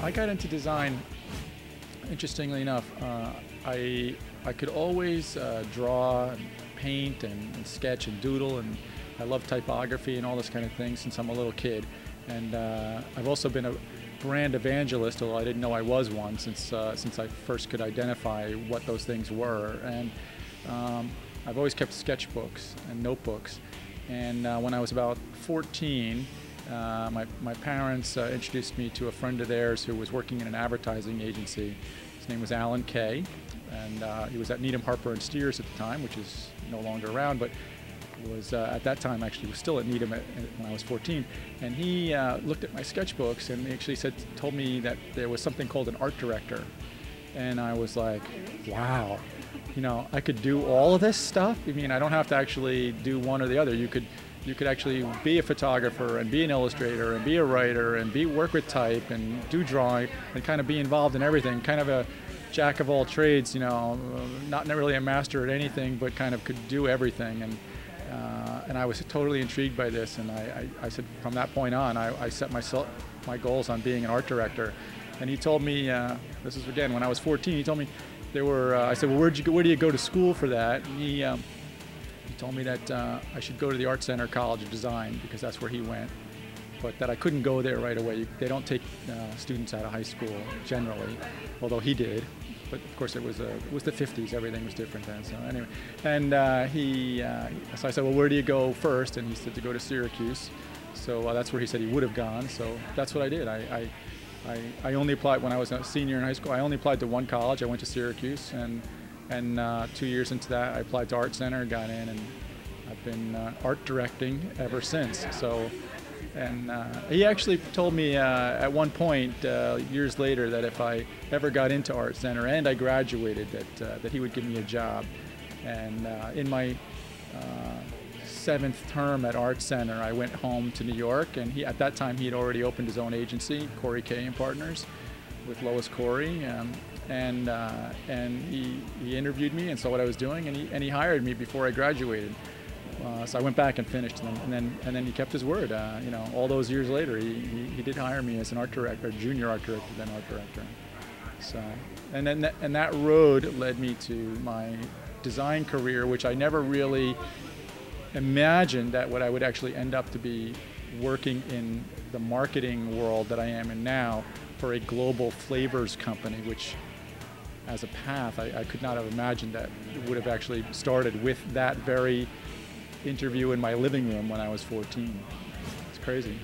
I got into design, interestingly enough. I could always draw, and paint, and sketch and doodle, and I love typography and all this kind of thing since I'm a little kid. And I've also been a brand evangelist, although I didn't know I was one since I first could identify what those things were. And I've always kept sketchbooks and notebooks. And when I was about 14, my parents introduced me to a friend of theirs who was working in an advertising agency. His name was Alan Kay, and he was at Needham, Harper and Steers at the time, which is no longer around, but was at that time actually was still at Needham when I was 14. And he looked at my sketchbooks and he actually told me that there was something called an art director. And I was like, wow, you know, I could do all of this stuff? I mean, I don't have to actually do one or the other. You could actually be a photographer and be an illustrator and be a writer and work with type and do drawing and kind of be involved in everything. Kind of a jack of all trades, you know, not really a master at anything, but kind of could do everything. And I was totally intrigued by this, and I said from that point on, I set my goals on being an art director. And he told me, this is again when I was 14. He told me there were. I said, well, where do you go to school for that? And he told me that I should go to the Art Center College of Design because that's where he went, but that I couldn't go there right away. They don't take students out of high school generally, although he did. But of course, it was the 50s. Everything was different then. So anyway, and so I said, well, where do you go first? And he said to go to Syracuse. So that's where he said he would have gone. So that's what I did. I only applied when I was a senior in high school. I only applied to one college. I went to Syracuse, and 2 years into that, I applied to Art Center, got in, and I've been art directing ever since. So. And he actually told me at one point, years later, that if I ever got into Art Center and I graduated, that he would give me a job. And in my 7th term at Art Center, I went home to New York, and at that time he had already opened his own agency, Corey Kay and Partners, with Corey, and he interviewed me and saw what I was doing, and he hired me before I graduated. So I went back and finished, and then he kept his word. You know, all those years later, he did hire me as an art director, junior art director, then art director. So, and that road led me to my design career, which I never really imagined that I would actually end up to be working in the marketing world that I am in now for a global flavors company, which as a path I could not have imagined that it would have actually started with that very interview in my living room when I was 14. It's crazy.